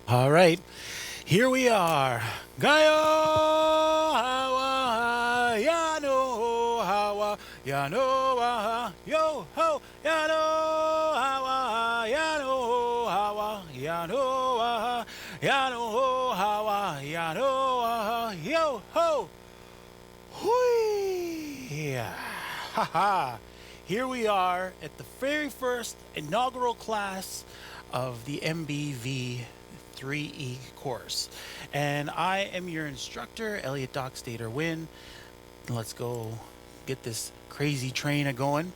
All right, here we are. Gayo hawa yano hawa yano hawa yo ho yano hawa yano hawa yano hawa yano hawa yano hawa yo ho hui yeah. Ha ha. Here we are at the very first inaugural class of the NBV3E course. And I am your instructor, Elliot Dockstader Wynn. Let's go get this crazy train a going.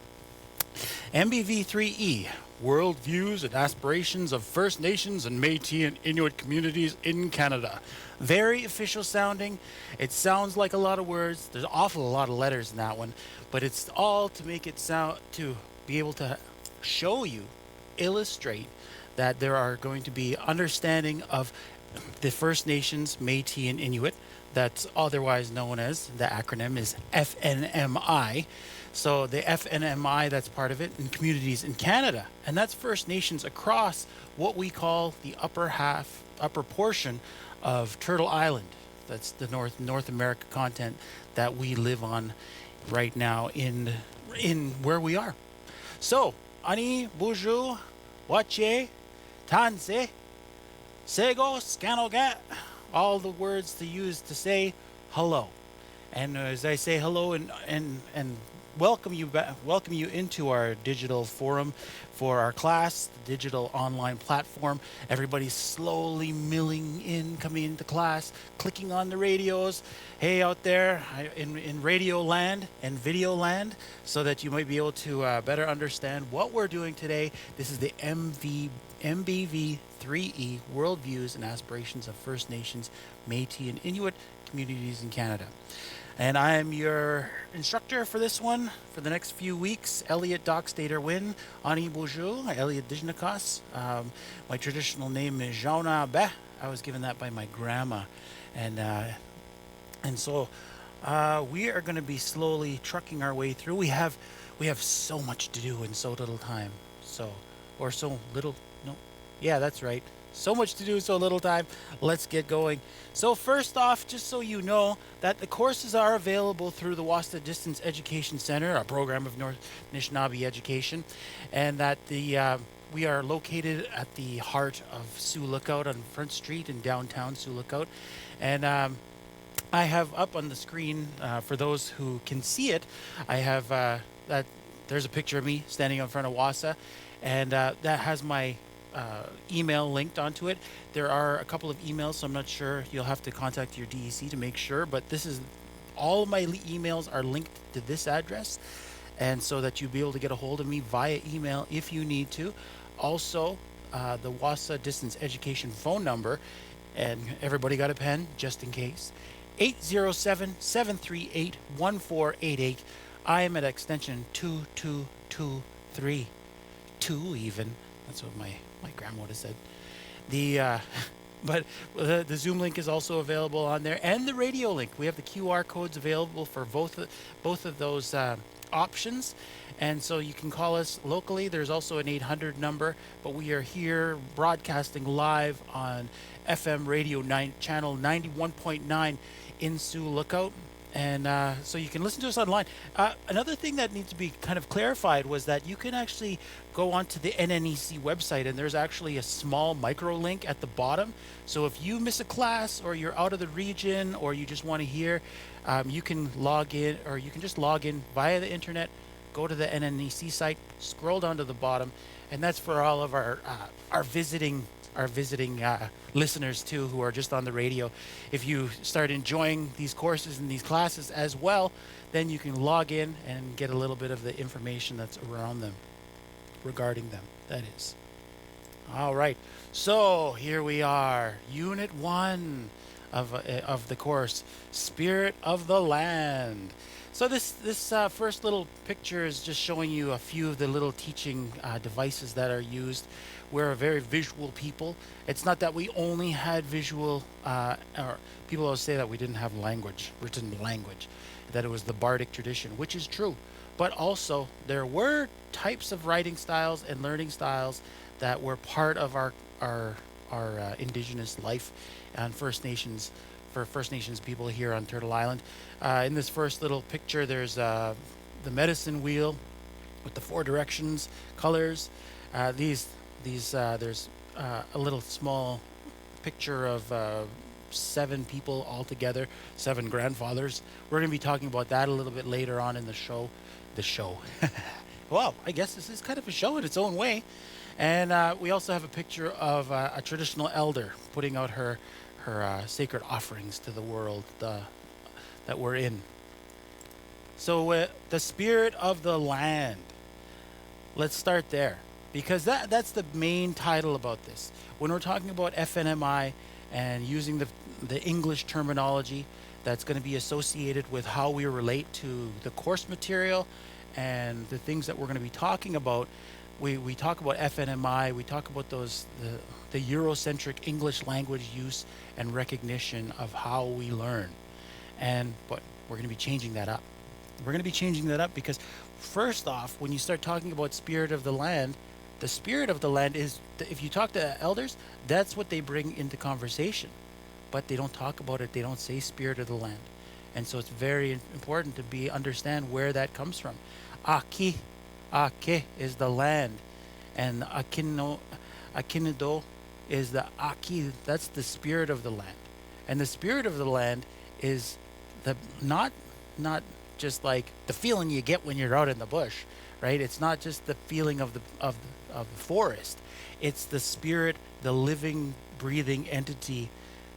NBV3E, Worldviews and Aspirations of First Nations and Métis and Inuit Communities in Canada. Very official sounding. It sounds like a lot of words. There's an awful lot of letters in that one, but it's all to make it sound, to be able to show you, illustrate that there are going to be understanding of the First Nations, Métis, and Inuit. That's otherwise known as, the acronym is FNMI. So the FNMI, that's part of it, in communities in Canada. And that's First Nations across what we call the upper portion of Turtle Island. That's the North America continent that we live on right now in where we are. So, ani, bonjour, wache, tanse, sego, scanogat, all the words to use to say hello. And as I say hello and welcome you into our digital forum for our class, the digital online platform. Everybody's slowly milling in, coming into class, clicking on the radios. Hey, out there in radio land and video land, so that you might be able to better understand what we're doing today. This is the MBV3E Worldviews and Aspirations of First Nations, Métis, and Inuit Communities in Canada. And I am your instructor for this one for the next few weeks, Elliot Dockstader Wynn, Ani Bonjour, Elliot Dijnakas. My traditional name is Jauna Be. I was given that by my grandma. And so we are going to be slowly trucking our way through. We have so much to do in so little time. Or so little, no, yeah, that's right. So much to do, so little time. Let's get going. So first off, just so you know that the courses are available through the Wasta Distance Education Center, a program of North Anishinaabe education, and that we are located at the heart of Sioux Lookout on Front Street in downtown Sioux Lookout. And I have up on the screen, for those who can see it, I have that there's a picture of me standing in front of WASA, and that has my email linked onto it. There are a couple of emails, so I'm not sure. You'll have to contact your DEC to make sure, but this is all of my emails are linked to this address, and so that you'll be able to get a hold of me via email if you need to. Also, the WASA Distance Education phone number, and everybody got a pen just in case, 807-738-1488. I am at extension 2223. 2 even. That's what my grandma would have said. But the Zoom link is also available on there, and the radio link. We have the QR codes available for both of those options, and so you can call us locally. There's also an 800 number, but we are here broadcasting live on FM radio channel 91.9 in Sioux Lookout. And so you can listen to us online. Another thing that needs to be kind of clarified was that you can actually go onto the NNEC website, and there's actually a small micro link at the bottom. So if you miss a class, or you're out of the region, or you just want to hear, you can log in, or you can just log in via the internet, go to the NNEC site, scroll down to the bottom, and that's for all of our visiting listeners too, who are just on the radio. If you start enjoying these courses and these classes as well, then you can log in and get a little bit of the information that's around them, regarding them, that is. All right, so here we are, Unit 1 of the course, Spirit of the Land. So this first little picture is just showing you a few of the little teaching devices that are used. We're a very visual people. It's not that we only had visual, or people always say that we didn't have written language, that it was the bardic tradition, which is true. But also there were types of writing styles and learning styles that were part of our our Indigenous life and First Nations, for First Nations people here on Turtle Island. In this first little picture, there's the medicine wheel with the four directions, colors. There's a little small picture of seven people all together, seven grandfathers. We're going to be talking about that a little bit later on in the show. The show. Well, I guess this is kind of a show in its own way. And we also have a picture of a traditional elder putting out her sacred offerings to the world that we're in. So the spirit of the land. Let's start there, because that's the main title about this. When we're talking about FNMI and using the English terminology that's going to be associated with how we relate to the course material and the things that we're going to be talking about, we talk about FNMI, we talk about the Eurocentric English language use and recognition of how we learn. But we're going to be changing that up. We're going to be changing that up because, first off, when you start talking about spirit of the land, the spirit of the land is, if you talk to elders, that's what they bring into conversation. But they don't talk about it. They don't say spirit of the land. And so it's very important to understand where that comes from. Aki, Ake is the land. And Akinido is the Aki, that's the spirit of the land. And the spirit of the land is not just the feeling you get when you're out in the bush, right? It's not just the feeling of the forest. It's the spirit, the living, breathing entity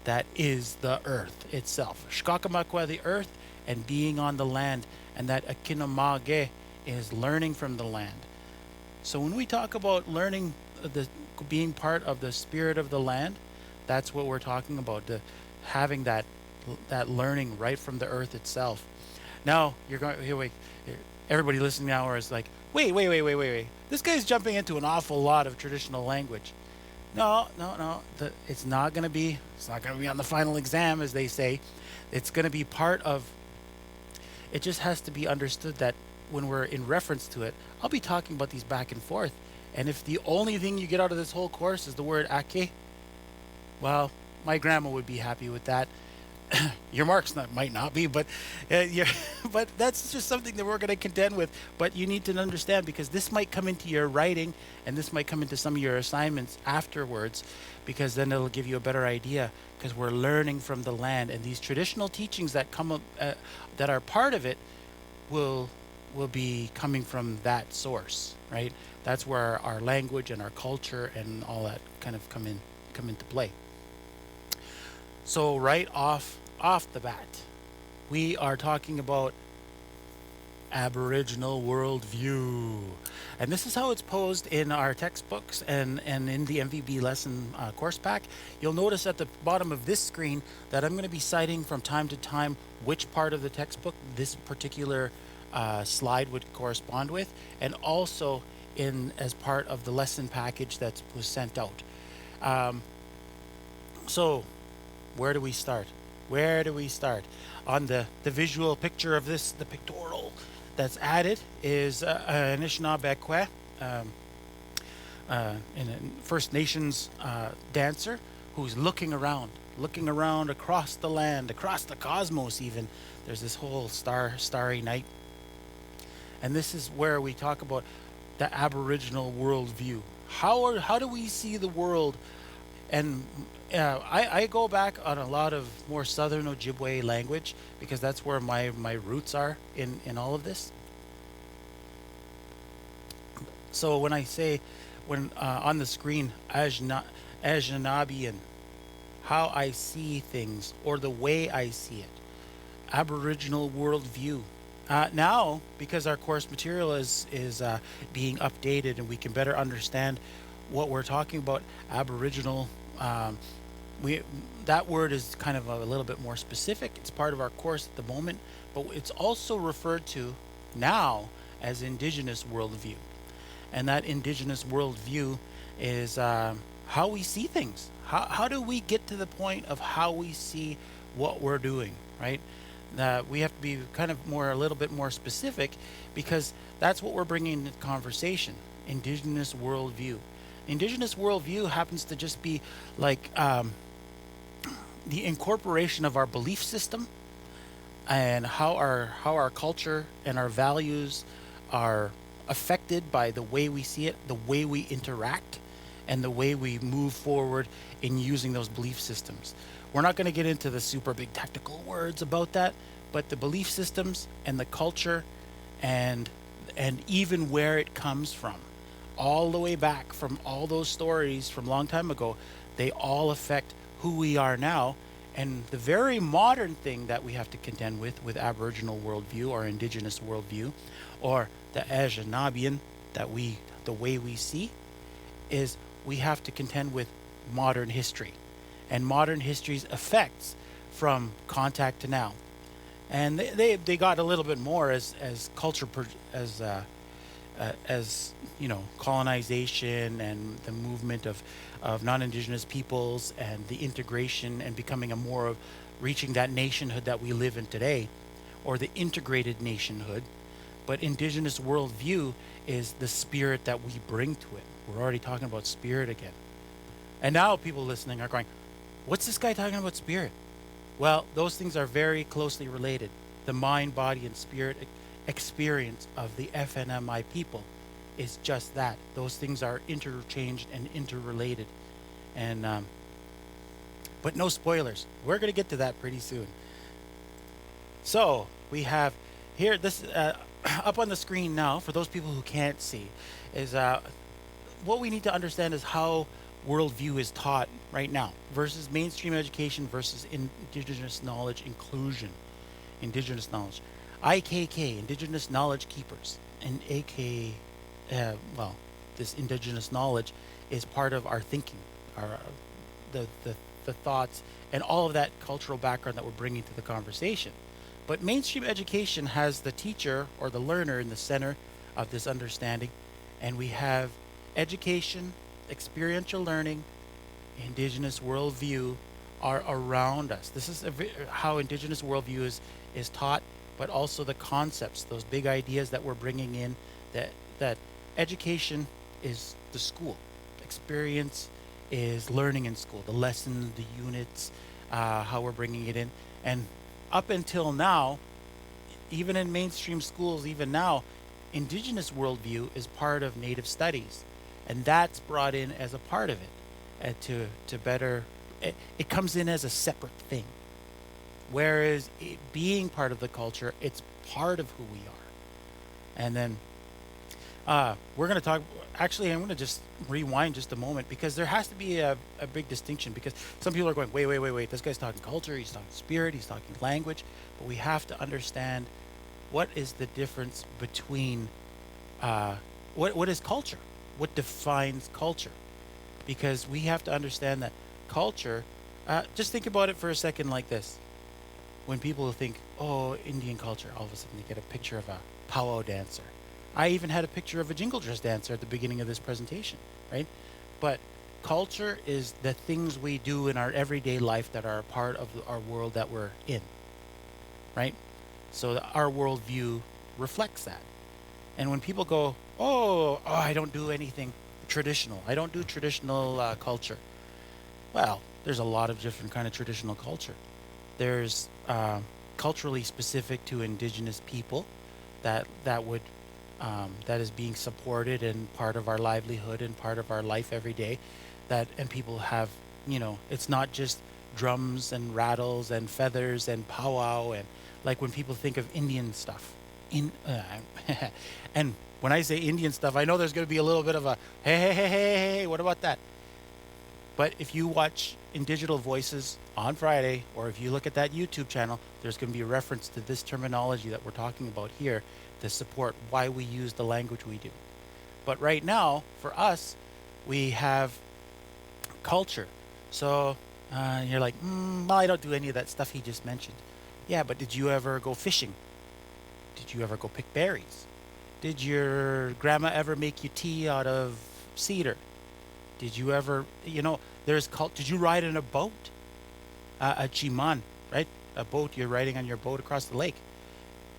that is the earth itself. Shkakamakwa, the earth, and being on the land. And that Akinamage is learning from the land. So when we talk about learning, being part of the spirit of the land, that's what we're talking about, having that learning right from the earth itself. Now, you're going, everybody listening now is like, wait. This guy's jumping into an awful lot of traditional language. No. It's not going to be on the final exam, as they say. It's going to be part of, it just has to be understood that when we're in reference to it, I'll be talking about these back and forth. And if the only thing you get out of this whole course is the word ake, well, my grandma would be happy with that. Your marks might not be, but but that's just something that we're going to contend with. But you need to understand, because this might come into your writing and this might come into some of your assignments afterwards, because then it'll give you a better idea, because we're learning from the land, and these traditional teachings that come up, that are part of it will be coming from that source, right? That's where our language and our culture and all that kind of come into play. So right off the bat, we are talking about Aboriginal Worldview. And this is how it's posed in our textbooks and in the MVB lesson course pack. You'll notice at the bottom of this screen that I'm going to be citing from time to time which part of the textbook this particular slide would correspond with, and also as part of the lesson package that was sent out. So where do we start? On the visual picture of this, the pictorial that's added is an Anishinaabe in a First Nations dancer who's looking around across the land, across the cosmos even. There's this whole starry night. And this is where we talk about the Aboriginal worldview. How do we see the world? And I go back on a lot of more Southern Ojibwe language, because that's where my roots are in all of this. So when I say, on the screen, Enaabiyin, how I see things, or the way I see it, Aboriginal worldview. Now, because our course material is being updated and we can better understand what we're talking about, Aboriginal, that word is kind of a little bit more specific. It's part of our course at the moment, but it's also referred to now as Indigenous worldview. And that Indigenous worldview is how we see things. How do we get to the point of how we see what we're doing, right? We have to be kind of a little bit more specific, because that's what we're bringing into conversation. Indigenous worldview. Indigenous worldview happens to just be like the incorporation of our belief system and how our culture and our values are affected by the way we see it, the way we interact, and the way we move forward in using those belief systems. We're not going to get into the super big technical words about that, but the belief systems and the culture and even where it comes from, all the way back from all those stories from a long time ago, they all affect who we are now. And the very modern thing that we have to contend with Aboriginal worldview or Indigenous worldview, or the Enaabiyin the way we see, is we have to contend with modern history and modern history's effects from contact to now. And they got a little bit more as culture as colonization and the movement of non-indigenous peoples and the integration and becoming a more of reaching that nationhood that we live in today, or the integrated nationhood. But indigenous worldview is the spirit that we bring to it. We're already talking about spirit again. And now people listening are going, what's this guy talking about spirit? Well, those things are very closely related. The mind, body, and spirit experience of the FNMI people is just that. Those things are interchanged and interrelated. And but no spoilers. We're going to get to that pretty soon. So we have here this up on the screen now for those people who can't see is what we need to understand is how worldview is taught right now versus mainstream education versus indigenous knowledge inclusion. Indigenous knowledge. IKK, Indigenous Knowledge Keepers, and this indigenous knowledge is part of our thinking, our the thoughts, and all of that cultural background that we're bringing to the conversation. But mainstream education has the teacher or the learner in the center of this understanding, and we have education, experiential learning, indigenous worldview are around us. This is how indigenous worldview is taught, but also the concepts, those big ideas that we're bringing in, that education is the school, experience is learning in school, the lessons, the units, how we're bringing it in. And up until now, even in mainstream schools, even now, indigenous worldview is part of Native studies, and that's brought in as a part of it, and to better, it comes in as a separate thing. Whereas it being part of the culture, it's part of who we are. And then we're going to talk. Actually, I'm going to just rewind just a moment because there has to be a big distinction, because some people are going, wait. This guy's talking culture, he's talking spirit, he's talking language. But we have to understand what is the difference between what is culture? What defines culture? Because we have to understand that culture, just think about it for a second like this. When people think, oh, Indian culture, all of a sudden they get a picture of a powwow dancer. I even had a picture of a jingle dress dancer at the beginning of this presentation, right? But culture is the things we do in our everyday life that are a part of our world that we're in, right? So our worldview reflects that. And when people go, oh, I don't do anything traditional. I don't do traditional culture. Well, there's a lot of different kind of traditional culture. There's culturally specific to indigenous people that is being supported and part of our livelihood and part of our life every day. And people have, it's not just drums and rattles and feathers and powwow, and like when people think of Indian stuff. And when I say Indian stuff, I know there's going to be a little bit of a hey, what about that? But if you watch In Digital Voices on Friday, or if you look at that YouTube channel, there's going to be a reference to this terminology that we're talking about here to support why we use the language we do. But right now, for us, we have culture. So you're like, well, I don't do any of that stuff he just mentioned. Yeah, but did you ever go fishing? Did you ever go pick berries? Did your grandma ever make you tea out of cedar? Did you ever, did you ride in a boat? A chiman, right? A boat, you're riding on your boat across the lake.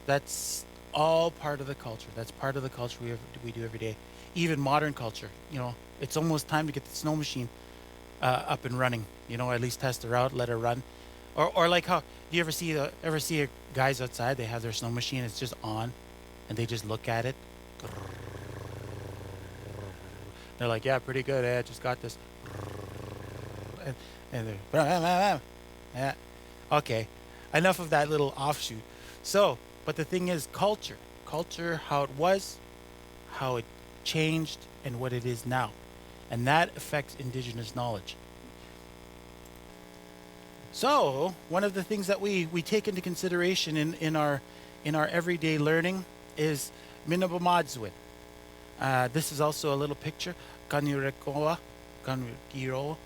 That's all part of the culture. That's part of the culture we do every day. even modern culture. It's almost time to get the snow machine up and running. At least test her out, let her run, or like how do you ever see guys outside? They have their snow machine. It's just on, and they just look at it. They're like, yeah, pretty good. I just got this, and, and they're yeah. Okay, enough of that little offshoot. So, but the thing is, culture, how it was, how it changed, and what it is now, and that affects Indigenous knowledge. So, one of the things that we take into consideration in our everyday learning is Minobemaadziwin. This is also a little picture, Kanirekoa, Kaniro,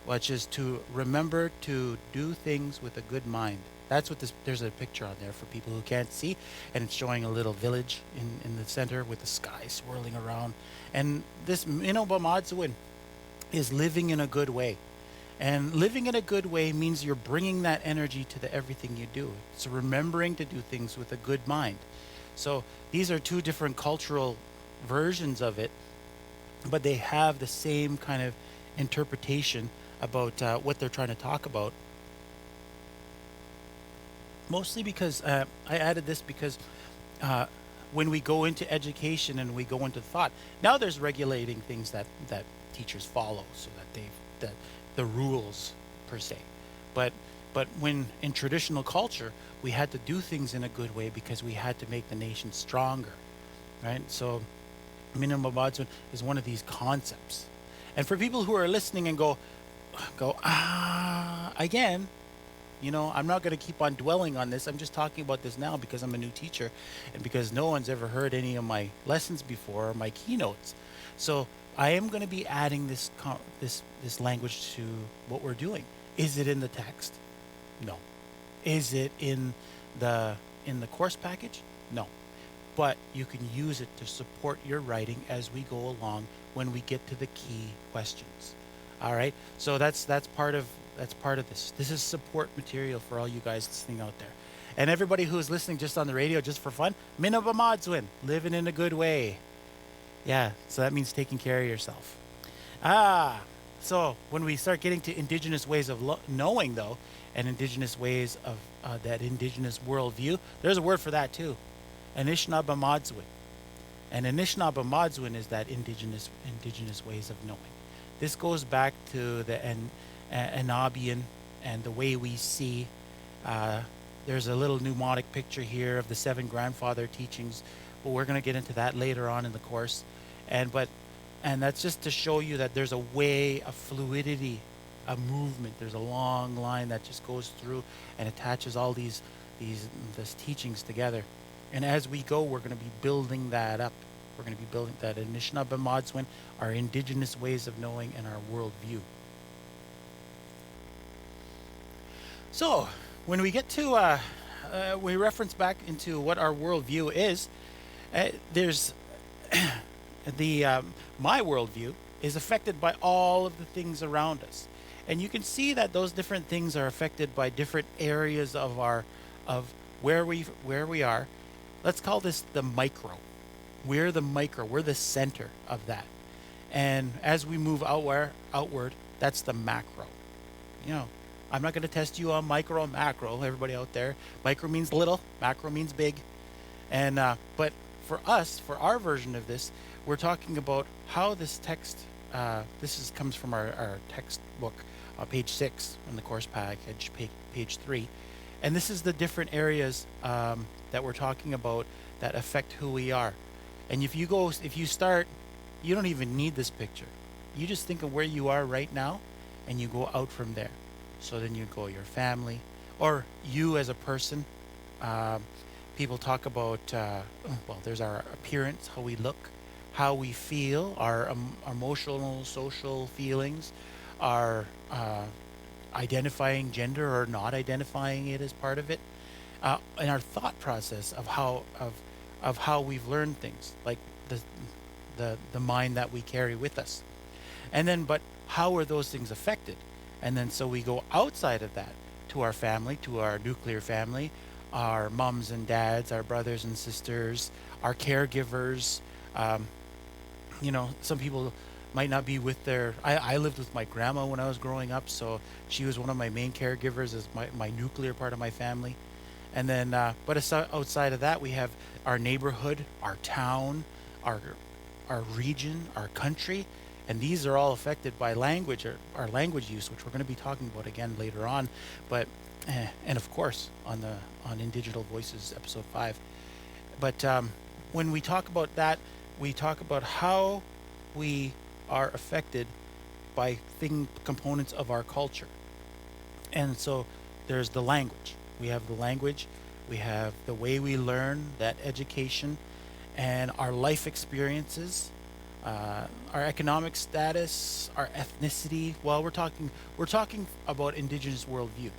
which is to remember to do things with a good mind. That's what there's a picture on there for people who can't see, and it's showing a little village in the center with the sky swirling around. And this Minobemaadziwin is living in a good way. And living in a good way means you're bringing that energy to everything you do. So remembering to do things with a good mind. So these are two different cultural versions of it, but they have the same kind of interpretation about what they're trying to talk about. Mostly because I added this because when we go into education and we go into thought, now there's regulating things that teachers follow, so that the rules per se. But when in traditional culture we had to do things in a good way because we had to make the nation stronger, right? So Minimum is one of these concepts. And for people who are listening and go again, I'm not going to keep on dwelling on this. I'm just talking about this now because I'm a new teacher and because no one's ever heard any of my lessons before or my keynotes. So I am going to be adding this language to what we're doing. Is it in the text? No. Is it in the course package? No. But you can use it to support your writing as we go along when we get to the key questions. All right? So that's part of this. This is support material for all you guys listening out there. And everybody who is listening just on the radio just for fun, Minobemaadziwin, living in a good way. Yeah, so that means taking care of yourself. So when we start getting to Indigenous ways of knowing, though, and Indigenous ways of that Indigenous worldview, there's a word for that too. Enaabiyin. And Enaabiyin is that Indigenous ways of knowing. This goes back to the Enaabiyin and the way we see. There's a little mnemonic picture here of the 7 grandfather teachings, but we're going to get into that later on in the course. And that's just to show you that there's a way, a fluidity, a movement. There's a long line that just goes through and attaches all these teachings together. And as we go, we're going to be building that up. We're going to be building that Minobemaadziwin, our Indigenous ways of knowing, and our worldview. So when we get to, we reference back into what our worldview is, there's my worldview is affected by all of the things around us. And you can see that those different things are affected by different areas of where we are. Let's call this the micro. We're the micro. We're the center of that. And as we move outward, that's the macro. I'm not going to test you on micro and macro, everybody out there. Micro means little, macro means big. And but for us, for our version of this, we're talking about how this text, comes from our textbook, page 6 in the course package, page 3. And this is the different areas that we're talking about that affect who we are. And if you start, you don't even need this picture. You just think of where you are right now, and you go out from there. So then you go your family, or you as a person. People talk about, there's our appearance, how we look, how we feel, our emotional, social feelings, our identifying gender or not identifying it as part of it, and our thought process of how we've learned things, like the mind that we carry with us. And then, but how are those things affected? And then so we go outside of that to our family, to our nuclear family, our mums and dads, our brothers and sisters, our caregivers, some people might not be with I lived with my grandma when I was growing up, so she was one of my main caregivers as my nuclear part of my family. And then, but outside of that, we have our neighborhood, our town, our region, our country, and these are all affected by language, or our language use, which we're going to be talking about again later on. But and of course on Indigital Voices episode 5. But when we talk about that, we talk about how we are affected by components of our culture. And so there's the language. We have the language, we have the way we learn, that education, and our life experiences, our economic status, our ethnicity. Well, we're talking about Indigenous worldview,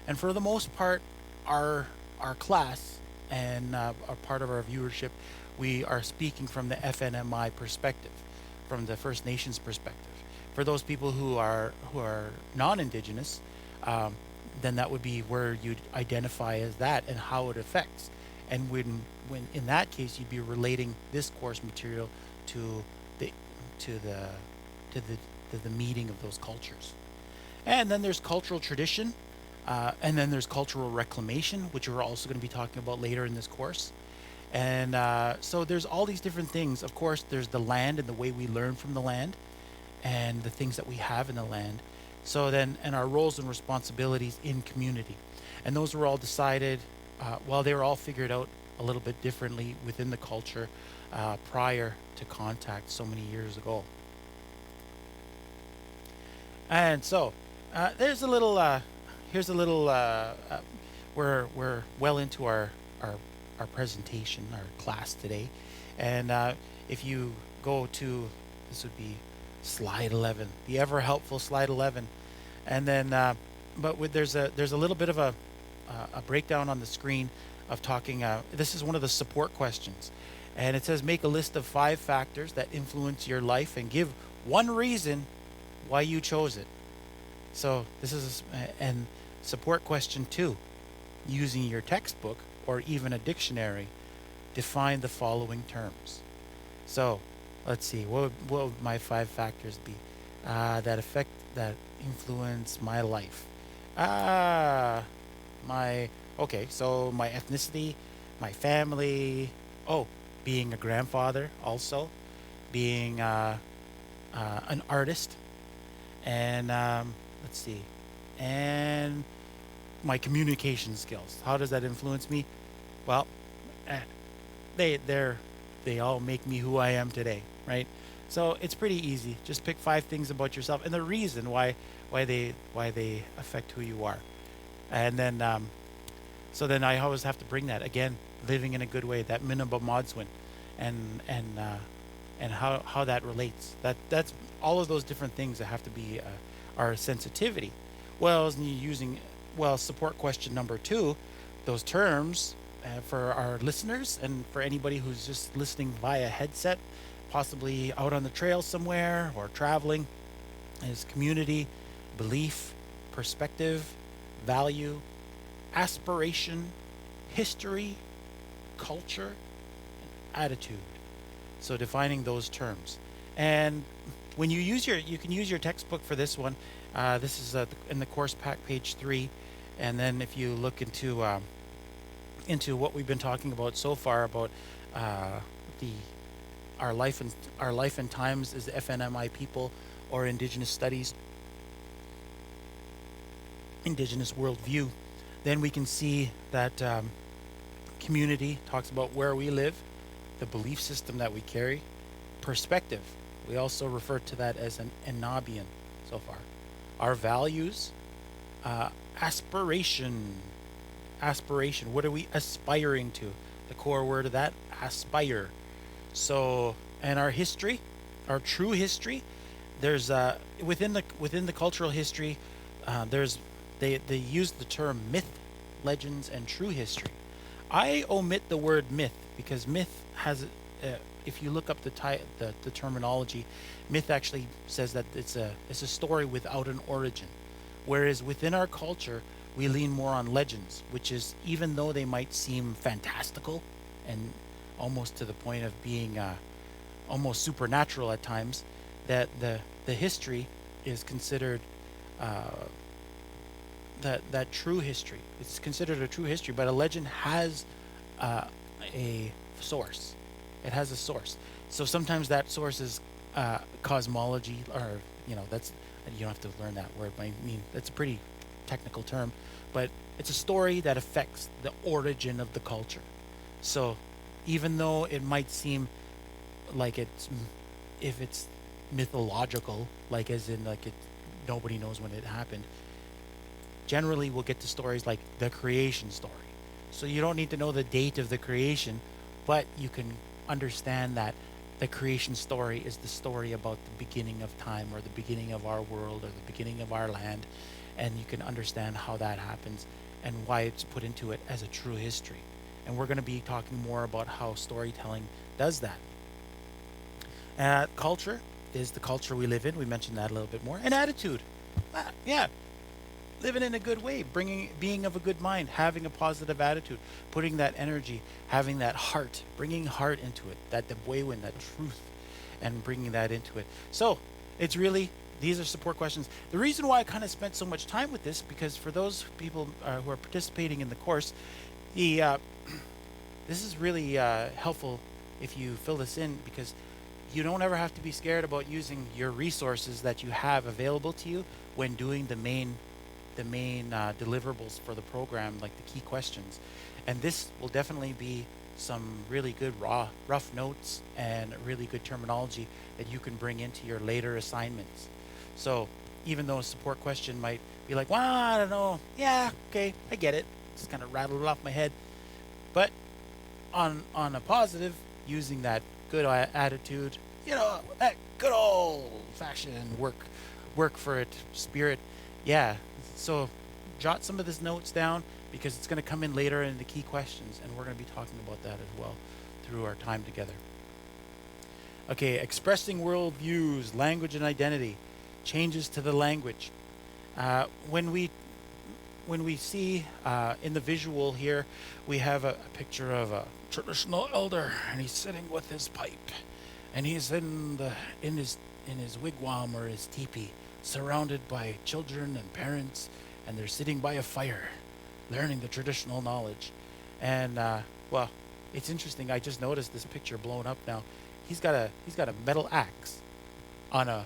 and for the most part, our class and a part of our viewership, we are speaking from the FNMI perspective, from the First Nations perspective. For those people who are non-Indigenous, then that would be where you'd identify as that and how it affects. And when in that case, you'd be relating this course material to the to the to the meeting of those cultures. And then there's cultural tradition, and then there's cultural reclamation, which we're also going to be talking about later in this course. And so there's all these different things. Of course, there's the land and the way we learn from the land, and the things that we have in the land. So then, and our roles and responsibilities in community. And those were all decided, they were all figured out a little bit differently within the culture prior to contact so many years ago. And so, here's a little, we're well into our presentation, our class today. And if you go to, this would be slide 11, the ever helpful slide 11. And then, there's a little bit of a breakdown on the screen of talking. This is one of the support questions, and it says make a list of 5 factors that influence your life and give one reason why you chose it. So this is and support question 2, using your textbook or even a dictionary, define the following terms. So let's see, what would my 5 factors be that influence my life? So my ethnicity, my family, being a grandfather, also being an artist, and let's see, and my communication skills. How does that influence me? Well, they all make me who I am today, right? So it's pretty easy. Just pick 5 things about yourself and the reason why they affect who you are. And then so then I always have to bring that again, living in a good way, that Minobemaadziwin, and how that relates. That's all of those different things that have to be our sensitivity. Support question number 2, those terms for our listeners and for anybody who's just listening via headset, possibly out on the trail somewhere or traveling, is community, belief, perspective, value, aspiration, history, culture, and attitude. So defining those terms. And when you can use your textbook for this one. This is in the course pack, page 3. And then if you look into what we've been talking about so far about our life and times as FNMI people, or Indigenous studies, Indigenous worldview, then we can see that community talks about where we live, the belief system that we carry, perspective. We also refer to that as an Enaabiyin so far. Our values, aspiration. What are we aspiring to? The core word of that, aspire. So, and our history, our true history. There's within the cultural history, they use the term myth, legends, and true history. I omit the word myth because myth has, if you look up the terminology, myth actually says that it's a story without an origin, whereas within our culture we lean more on legends, which is, even though they might seem fantastical and almost to the point of being almost supernatural at times, that the history is considered uh, that true history. It's considered a true history, but a legend has uh, a source. It has a source. So sometimes that source is cosmology, or that's, you don't have to learn that word. But I mean, that's a pretty technical term, but it's a story that affects the origin of the culture. So even though it might seem like if it's mythological, like as in like it, nobody knows when it happened. Generally, we'll get to stories like the creation story. So you don't need to know the date of the creation, but you can understand that the creation story is the story about the beginning of time, or the beginning of our world, or the beginning of our land, and you can understand how that happens and why it's put into it as a true history. And we're going to be talking more about how storytelling does that. Culture is the culture we live in. We mentioned that a little bit more. And attitude. Yeah, living in a good way, being of a good mind, having a positive attitude, putting that energy, having that heart, bringing heart into it, that Debwewin, that truth, and bringing that into it. So it's really, these are support questions. The reason why I kind of spent so much time with this, because for those people who are participating in the course, the this is really helpful if you fill this in, because you don't ever have to be scared about using your resources that you have available to you when doing the main deliverables for the program, like the key questions. And this will definitely be some really good rough notes and really good terminology that you can bring into your later assignments. So even though a support question might be like, well, I don't know, yeah, okay, I get it, just kind of rattle it off my head, but on a positive, using that good attitude, that good old fashioned work for it spirit. Yeah, so jot some of these notes down, because it's going to come in later in the key questions, and we're going to be talking about that as well through our time together. Okay, expressing worldviews, language and identity, changes to the language. When we see in the visual here, we have a picture of a traditional elder, and he's sitting with his pipe, and he's in his wigwam, or his teepee, surrounded by children and parents, and they're sitting by a fire, learning the traditional knowledge. And well, it's interesting. I just noticed this picture blown up now. He's got a metal axe on a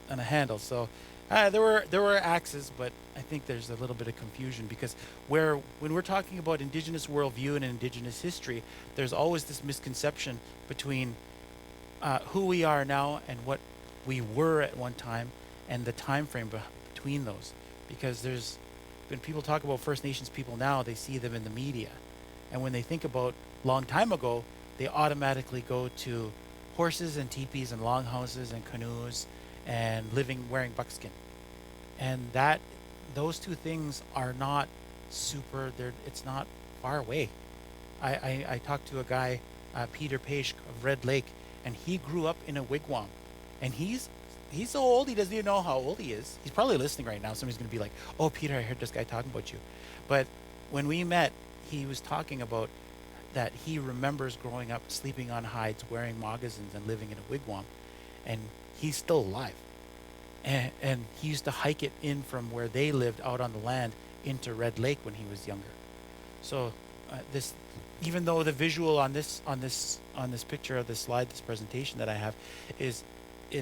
handle. So there were axes, but I think there's a little bit of confusion, because when we're talking about Indigenous worldview and Indigenous history, there's always this misconception between who we are now and what we were at one time, and the time frame between those. Because when people talk about First Nations people now, they see them in the media, and when they think about long time ago, they automatically go to horses and teepees and longhouses and canoes and wearing buckskin. And those two things are not it's not far away. I talked to a guy, Peter Page of Red Lake, and he grew up in a wigwam, and he's so old he doesn't even know how old he is. He's probably listening right now. Somebody's going to be like, "Oh, Peter, I heard this guy talking about you." But when we met, he was talking about that he remembers growing up sleeping on hides, wearing moccasins, and living in a wigwam, and he's still alive. And he used to hike it in from where they lived out on the land into Red Lake when he was younger. So this, even though the visual on this picture of this slide, this presentation that I have, is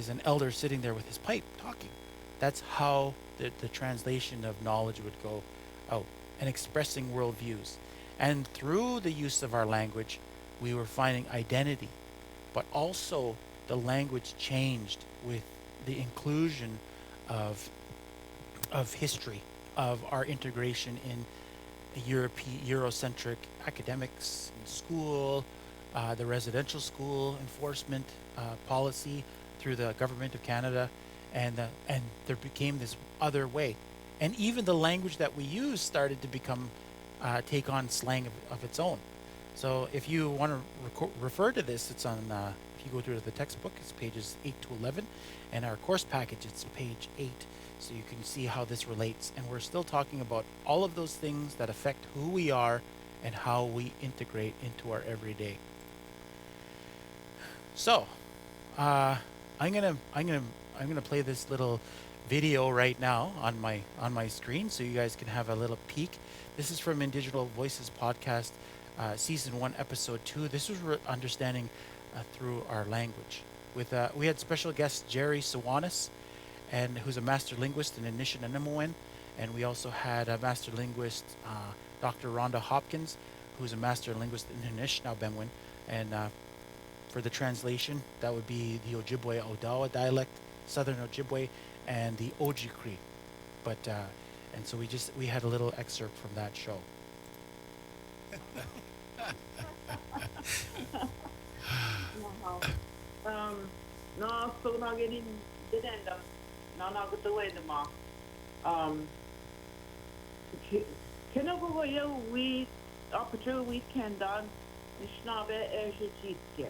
an elder sitting there with his pipe talking, that's how the translation of knowledge would go out, and expressing worldviews. And through the use of our language, we were finding identity, but also the language changed with the inclusion of history, of our integration in Eurocentric academics, school, the residential school enforcement policy through the government of Canada, and there became this other way, and even the language that we use started to become take on slang of its own. So if you want to refer to this, it's on. If you go through the textbook, it's pages 8 to 11, and our course package, it's page 8. So you can see how this relates. And we're still talking about all of those things that affect who we are and how we integrate into our everyday. So, uh, I'm gonna play this little video right now on my screen, so you guys can have a little peek. This is from Indigenous Voices podcast, season 1, episode 2. This was understanding through our language. With we had special guest Jerry Sawanis, and who's a master linguist in Enaabiyin, and we also had a master linguist, Dr. Rhonda Hopkins, who's a master linguist in Enaabiyin, and for the translation, that would be the Ojibwe Odawa dialect, Southern Ojibwe, and the Ojibwe. But and so we had a little excerpt from that show. Wow. No, so not getting did end up. No, not good the way the mark. Um, can I go here? We opportunity weekend on Nishnabe Ejitke.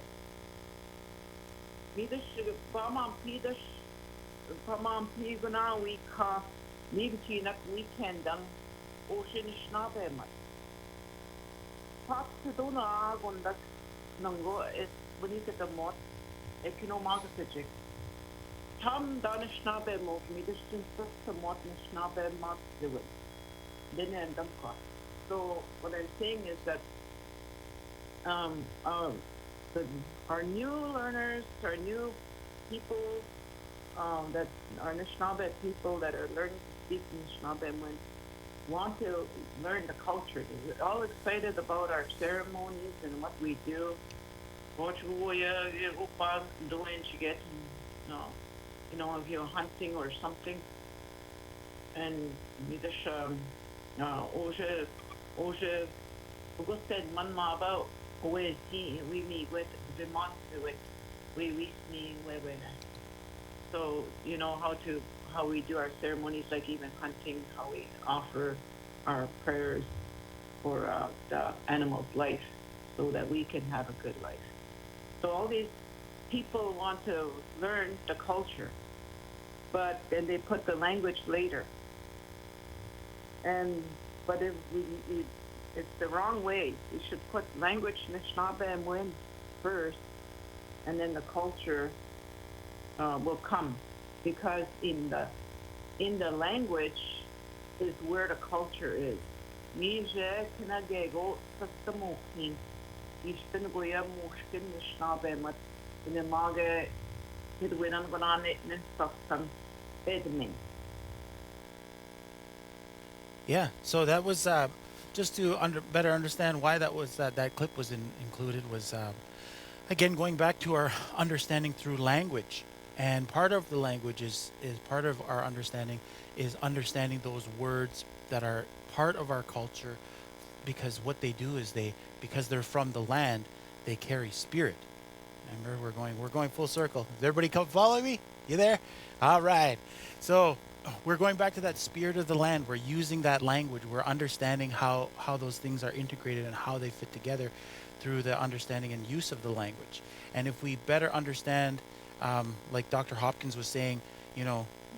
Midas Pamam Pidas Pamam Pigana weeka Nibchinak weekend on Ocean Schnabe. Pop to Dona on that Nango is beneath the mot, Economagasic. Tom Donishnabe move me the somewhat Nishnabe Maadziwin. Then end up. So what I'm saying is that um, uh, the, our new learners, our new people that are Anishinaabe people that are learning to speak Anishinaabe want to learn the culture. They're all excited about our ceremonies and what we do. What you doing to get, if you're hunting or something, and we just oje said man about we meet with the monster with we me where so you know how we do our ceremonies, like even hunting, how we offer our prayers for the animal's life so that we can have a good life. So all these people want to learn the culture, but then they put the language later. But it's the wrong way. You should put language Anishinaabe first, and then the culture will come, because in the language is where the culture is. Mije kinagego sastamukin ishtengoya mushkin Anishinaabe mat inamage hidwinan banane nisastan edmin. Yeah, so that was just to better understand why that clip was included was again going back to our understanding through language, and part of the language is part of our understanding is understanding those words that are part of our culture, because what they do is because they're from the land, they carry spirit. Remember, we're going full circle. Does everybody come follow me? You there? All right. So we're going back to that spirit of the land. We're using that language. We're understanding how those things are integrated and how they fit together through the understanding and use of the language. And if we better understand, like Dr. Hopkins was saying,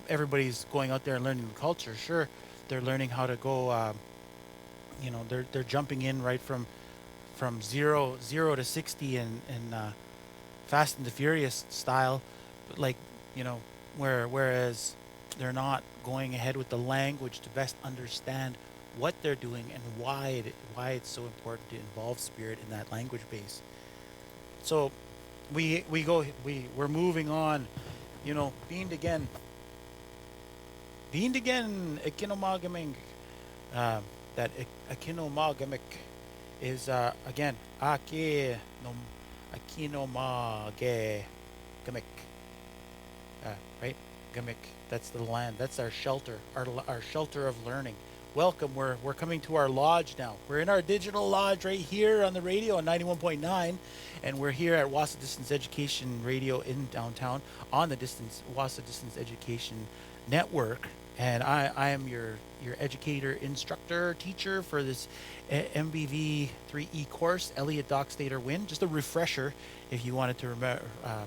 everybody's going out there and learning the culture. Sure, they're learning how to go. They're jumping in right from zero to 60 and Fast and the Furious style, but whereas they're not going ahead with the language to best understand what they're doing and why it's so important to involve spirit in that language base. So we're moving on, being again ekinomagamic. That ekinomagamic is again ake no akinomage gamic, right? Gamic. That's the land. That's our shelter. Our shelter of learning. Welcome. We're coming to our lodge now. We're in our digital lodge right here on the radio on 91.9, and we're here at Wassa Distance Education Radio in downtown on the Wassa Distance Education Network. And I am your educator, instructor, teacher for this NBV3E course, Elliot Dockstader Win. Just a refresher if you wanted to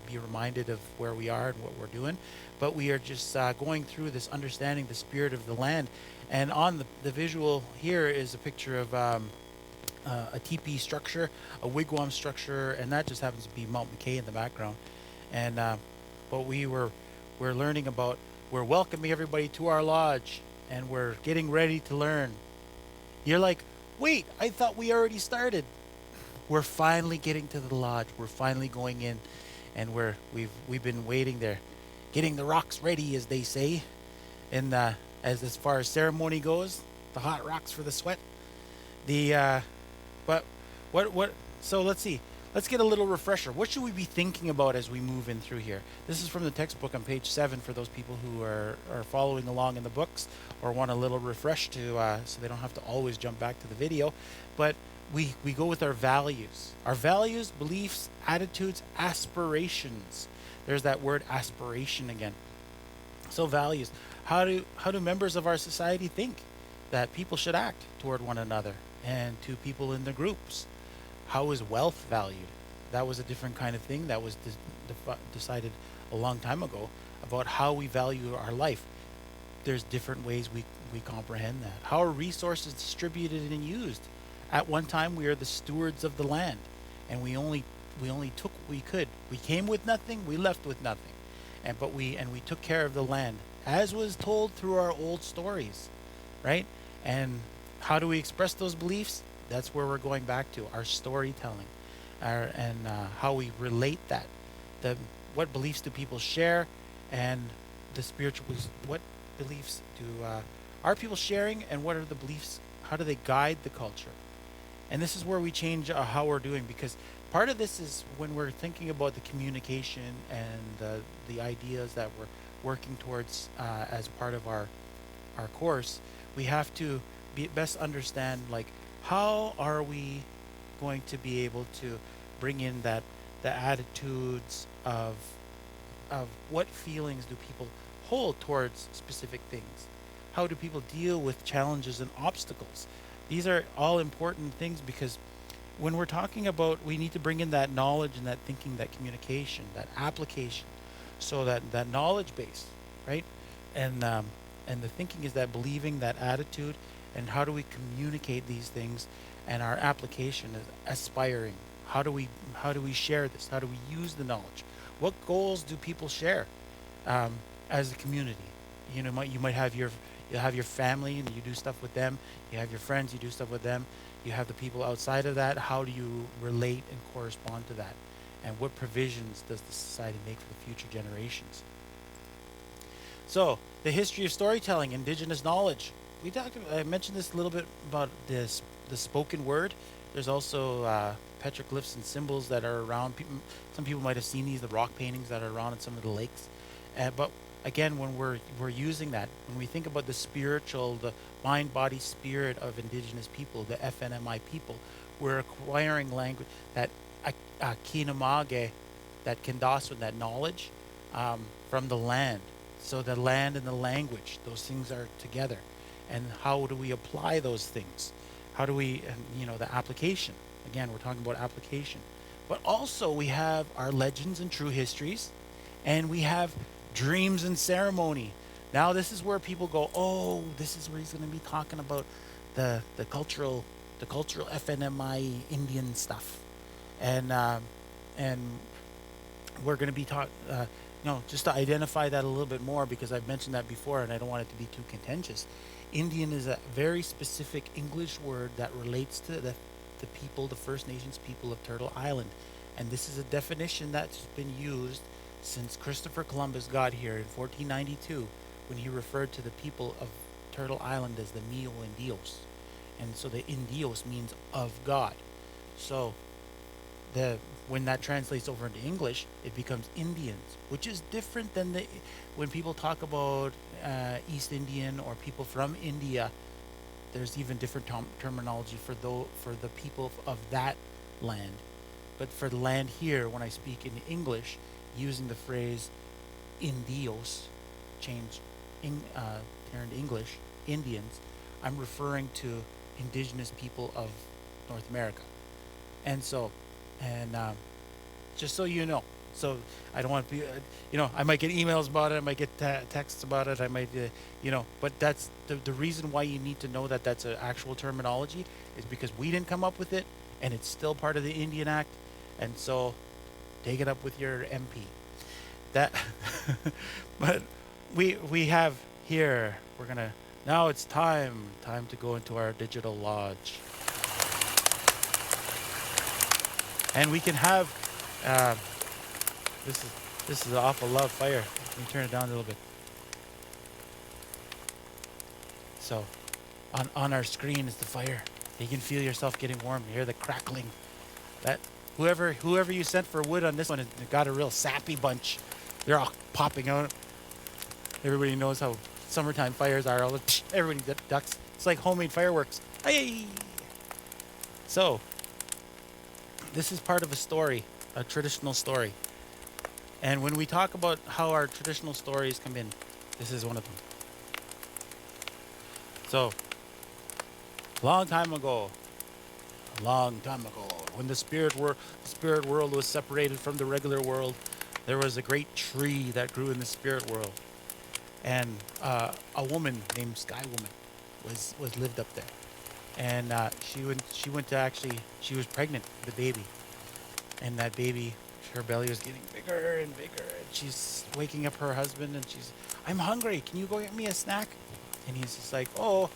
be reminded of where we are and what we're doing. But we are just going through this understanding the spirit of the land. And on the visual here is a picture of a teepee structure, a wigwam structure, and that just happens to be Mount McKay in the background. And but we're learning about, we're welcoming everybody to our lodge, and we're getting ready to learn. You're like, wait, I thought we already started. We're finally getting to the lodge. We're finally going in, and we've been waiting there, getting the rocks ready, as they say. And as far as ceremony goes, the hot rocks for the sweat. The but what so let's see. Let's get a little refresher. What should we be thinking about as we move in through here? This is from the textbook on page 7 for those people who are following along in the books or want a little refresh to so they don't have to always jump back to the video. But we go with our values. Our values, beliefs, attitudes, aspirations. There's that word aspiration again. So values. How do members of our society think that people should act toward one another and to people in the groups? How is wealth valued? That was a different kind of thing that was decided a long time ago about how we value our life. There's different ways we comprehend that. How are resources distributed and used? At one time, we are the stewards of the land, and we only took what we could. We came with nothing, we left with nothing, but we took care of the land, as was told through our old stories, right? And how do we express those beliefs? That's where we're going back to our storytelling, and how we relate that. What beliefs do people share, and the spiritual beliefs. What beliefs do are people sharing, and what are the beliefs? How do they guide the culture? And this is where we change how we're doing, because part of this is when we're thinking about the communication and the ideas that we're working towards as part of our course. We have to best understand, like, how are we going to be able to bring in the attitudes of what feelings do people hold towards specific things? How do people deal with challenges and obstacles? These are all important things, because when we're talking about, we need to bring in that knowledge and that thinking, that communication, that application, so that knowledge base, right? And the thinking is that believing, that attitude, and how do we communicate these things, and our application is aspiring. How do we share this? How do we use the knowledge? What goals do people share as a community? You know, you might have your family and you do stuff with them. You have your friends, you do stuff with them. You have the people outside of that. How do you relate and correspond to that? And what provisions does the society make for the future generations? So, the history of storytelling, Indigenous knowledge. I mentioned this a little bit about the spoken word. There's also petroglyphs and symbols that are around. Some people might have seen these, the rock paintings that are around in some of the lakes. But again, when we're using that, when we think about the spiritual, the mind, body, spirit of Indigenous people, the FNMI people, we're acquiring language, that kinamage, that kindaswin, that knowledge from the land. So the land and the language, those things are together. And how do we apply those things? How do we, the application? Again, we're talking about application. But also we have our legends and true histories, and we have dreams and ceremony. Now this is where people go, oh, this is where he's going to be talking about the cultural FNMI Indian stuff, and we're going to be just to identify that a little bit more, because I've mentioned that before and I don't want it to be too contentious. Indian is a very specific English word that relates to the people, the First Nations people of Turtle Island, and this is a definition that's been used since Christopher Columbus got here in 1492, when he referred to the people of Turtle Island as the Mio Indios. And so the Indios means of God. So when that translates over into English, it becomes Indians, which is different than when people talk about East Indian or people from India. There's even different terminology for the people of that land. But for the land here, when I speak in English, using the phrase Indios, change here in English, Indians, I'm referring to Indigenous people of North America. And so, just so you know, So I don't want to be, I might get emails about it, I might get texts about it, I might, but that's the reason why you need to know that that's an actual terminology is because we didn't come up with it, and it's still part of the Indian Act, and so take it up with your MP. That, but we have here, now it's time to go into our digital lodge. And we can have, this is an awful loud fire. Let me turn it down a little bit. So, on our screen is the fire. You can feel yourself getting warm. You hear the crackling. That whoever you sent for wood on this one has got a real sappy bunch. They're all popping out. Everybody knows how summertime fires are. Everybody ducks. It's like homemade fireworks. Hey! So, this is part of a story, a traditional story. And when we talk about how our traditional stories come in, this is one of them. So, long time ago, when the spirit world was separated from the regular world, there was a great tree that grew in the spirit world. And a woman named Sky Woman was lived up there. And she was pregnant with a baby. And that baby, her belly was getting bigger and bigger. And she's waking up her husband and I'm hungry. Can you go get me a snack? And he's just like, no,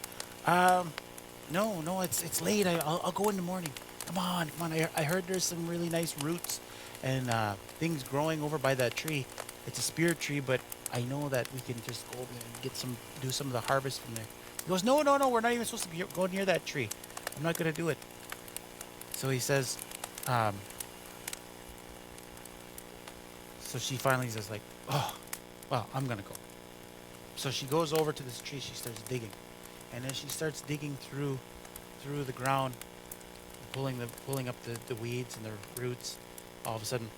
it's late. I'll go in the morning. Come on. I heard there's some really nice roots and things growing over by that tree. It's a spirit tree, but I know that we can just go over there and do some of the harvest from there. He goes, no, we're not even supposed to go near that tree. I'm not going to do it. So he says, so she finally says like, oh, well, I'm going to go. So she goes over to this tree, she starts digging. And then she starts digging through the ground, pulling up the weeds and the roots. All of a sudden,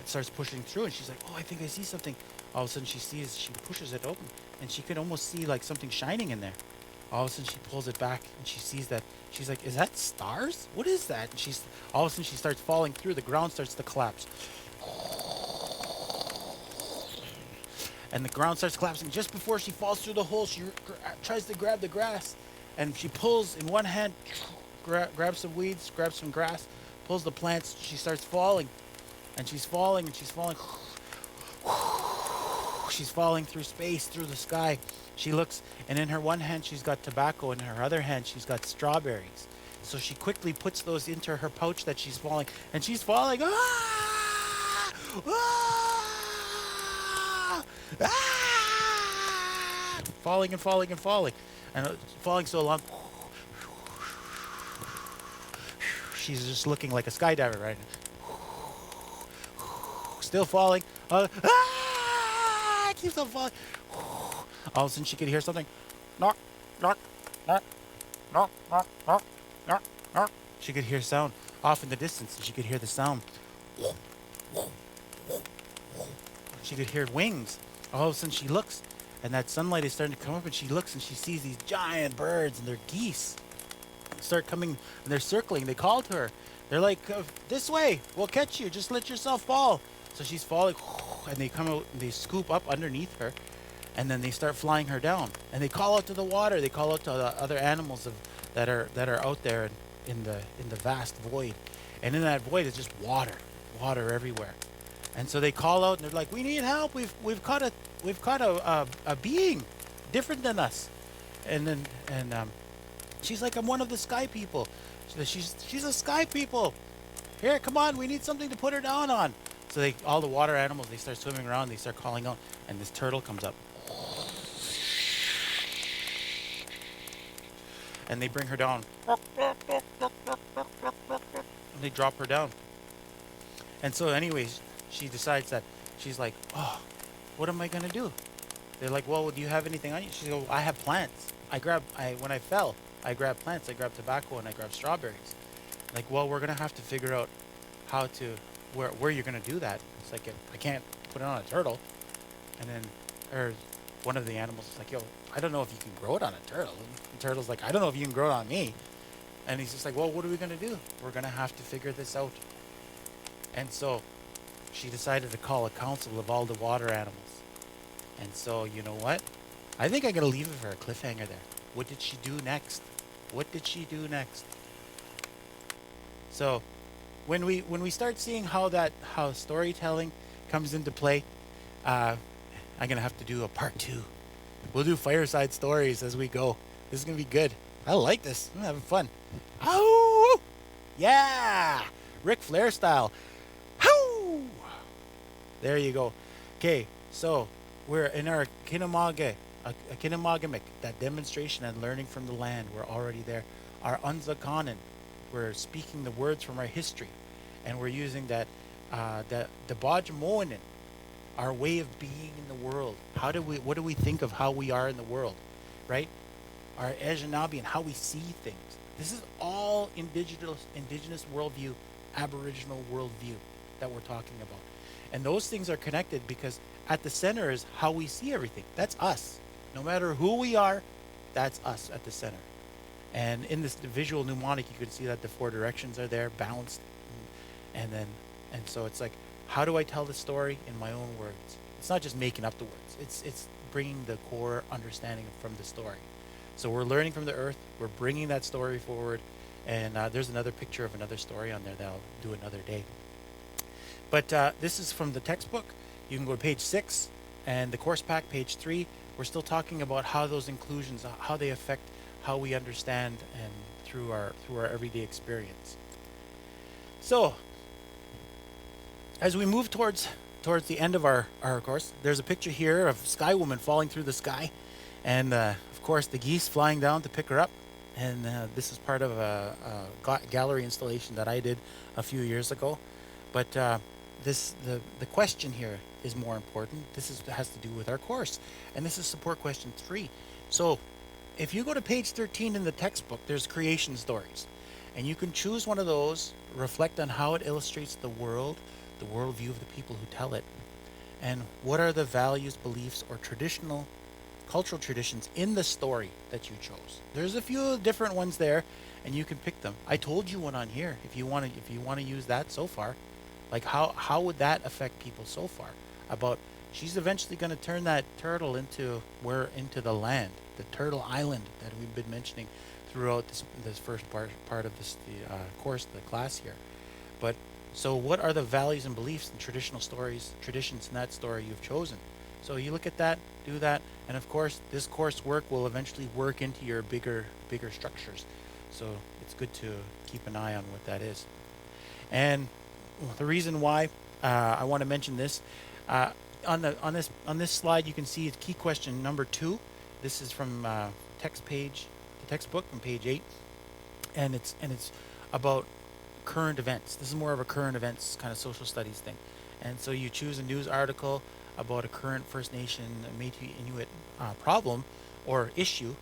it starts pushing through, and she's like, oh, I think I see something. All of a sudden, she pushes it open, and she could almost see like something shining in there. All of a sudden, she pulls it back, and she sees that. She's like, is that stars? What is that? And all of a sudden, she starts falling through. The ground starts to collapse. And the ground starts collapsing. Just before she falls through the hole, she tries to grab the grass. And she pulls in one hand, grabs some weeds, grabs some grass, pulls the plants. She starts falling. And she's falling, and she's falling. She's falling through space, through the sky. She looks, and in her one hand, she's got tobacco. In her other hand, she's got strawberries. So she quickly puts those into her pouch that she's falling. And she's falling. Ah! Ah! Ah! Falling and falling and falling. And falling so long. She's just looking like a skydiver right now. Still falling. Keeps on falling. All of a sudden she could hear something. Knock, knock, knock, knock, knock, knock, knock, knock. She could hear sound off in the distance. She could hear the sound. She could hear wings. All of a sudden she looks, and that sunlight is starting to come up, and she looks and she sees these giant birds, and they're geese. Start coming, and they're circling. They call to her. They're like, this way, we'll catch you. Just let yourself fall. So she's falling, and they come out and they scoop up underneath her, and then they start flying her down. And they call out to the water. They call out to the other animals that are out there in the vast void. And in that void is just water everywhere. And so they call out and they're like, we need help. We've caught a being different than us. And she's like, I'm one of the sky people. She's a sky people. Here, come on, we need something to put her down on. So all the water animals, they start swimming around, they start calling out, and this turtle comes up. And they bring her down. And they drop her down. And so anyways, she decides that she's like, oh, what am I going to do? They're like, well, do you have anything on you? She goes, I have plants. When I fell, I grabbed plants. I grabbed tobacco and I grabbed strawberries. Like, well, we're going to have to figure out where you're going to do that. It's like, I can't put it on a turtle. And then, one of the animals is like, yo, I don't know if you can grow it on a turtle. And the turtle's like, I don't know if you can grow it on me. And he's just like, well, what are we going to do? We're going to have to figure this out. And so she decided to call a council of all the water animals. And so, you know what? I think I'm going to leave it for a cliffhanger there. What did she do next? What did she do next? So, when we start seeing how storytelling comes into play, I'm gonna have to do a part 2. We'll do fireside stories as we go. This is gonna be good. I like this. I'm having fun. Oh yeah, Ric Flair style. Hoo! There you go. Okay, so we're in our Kinamagamic, that demonstration and learning from the land. We're already there. Our Unzakanen, we're speaking the words from our history, and we're using that the Bajmoanin, our way of being in the world. What do we think of how we are in the world, right? Our Enaabiyin, how we see things. This is all indigenous worldview, Aboriginal worldview that we're talking about. And those things are connected because at the center is how we see everything. That's us. No matter who we are, that's us at the center. And in this visual mnemonic, you can see that the 4 directions are there, balanced. And so it's like, how do I tell the story in my own words? It's not just making up the words. It's bringing the core understanding from the story. So we're learning from the earth. We're bringing that story forward. And there's another picture of another story on there that I'll do another day. But this is from the textbook. You can go to page 6 and the course pack, page 3. We're still talking about how those inclusions, how they affect how we understand and through our everyday experience. So as we move towards the end of our course, there's a picture here of Sky Woman falling through the sky, and of course the geese flying down to pick her up. And this is part of a gallery installation that I did a few years ago. But the question here is more important. This has to do with our course, and this is support question 3. So if you go to page 13 in the textbook, there's creation stories, and you can choose one of those, reflect on how it illustrates the world, the worldview of the people who tell it, and what are the values, beliefs, or cultural traditions in the story that you chose. There's a few different ones there, and you can pick them. I told you one on here. If you want to use that so far, like how would that affect people so far? About she's eventually going to turn that turtle into the land, the turtle island that we've been mentioning throughout this first part of this course, the class here. But so what are the values and beliefs and traditions in that story you've chosen? So you look at that, do that, and of course this coursework will eventually work into your bigger structures. So it's good to keep an eye on what that is. And the reason why I want to mention this on this slide, you can see key question number 2. This is from the textbook from page 8, and it's about current events. This is more of a current events kind of social studies thing. And so you choose a news article about a current First Nation Métis Inuit problem or issue,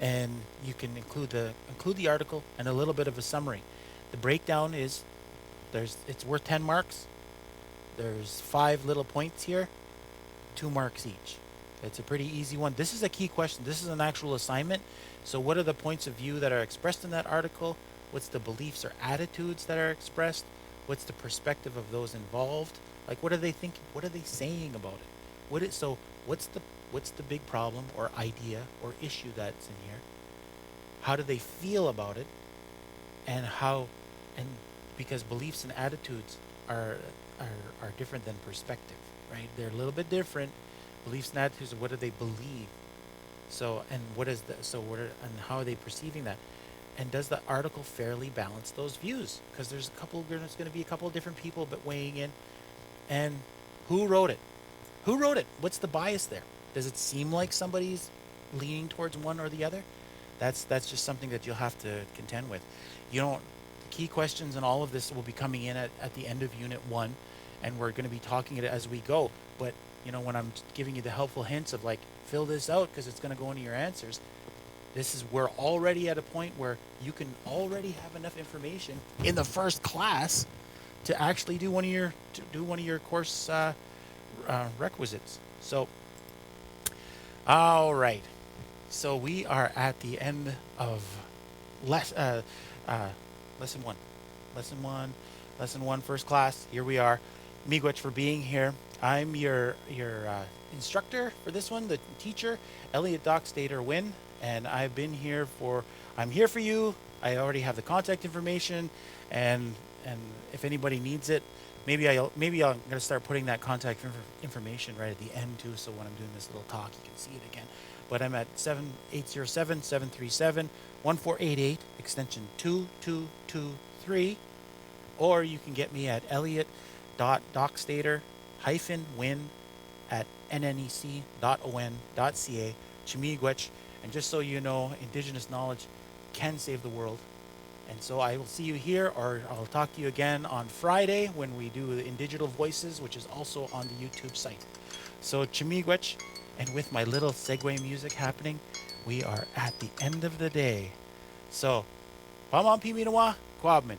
and you can include the article and a little bit of a summary. The breakdown is it's worth 10 marks. There's 5 little points here, 2 marks each. It's a pretty easy one. This is a key question. This is an actual assignment. So what are the points of view that are expressed in that article? What's the beliefs or attitudes that are expressed? What's the perspective of those involved? Like, what are they thinking? What are they saying about it? What's the big problem or idea or issue that's in here? How do they feel about it? And because beliefs and attitudes are different than perspective, right? They're a little bit different. Beliefs and attitudes, what do they believe? So, and how are they perceiving that? And does the article fairly balance those views? Because there's going to be a couple of different people but weighing in. And who wrote it? What's the bias there? Does it seem like somebody's leaning towards one or the other? That's just something that you'll have to contend with. The key questions and all of this will be coming in at the end of Unit 1, and we're going to be talking it as we go. But when I'm giving you the helpful hints of like, fill this out because it's going to go into your answers, we're already at a point where you can already have enough information in the first class to actually do one of your course requisites. So, all right. So we are at the end of lesson 1. Lesson 1, first class. Here we are. Miigwech for being here. I'm your instructor for this one, the teacher, Elliot Dockstader Wynn, and I'm here for you. I already have the contact information, and if anybody needs it, maybe I'm gonna start putting that contact information right at the end too, so when I'm doing this little talk, you can see it again. But I'm at 807-737-1488, extension 2223, or you can get me at elliot.dockstader-win at nnec.on.ca, Chimiigwech. And just so you know, Indigenous knowledge can save the world. And so I will see you here, or I'll talk to you again on Friday when we do the Indigital Voices, which is also on the YouTube site. So Chimiigwech, and with my little segue music happening, we are at the end of the day. So, Paman Piminawa, Kwabman.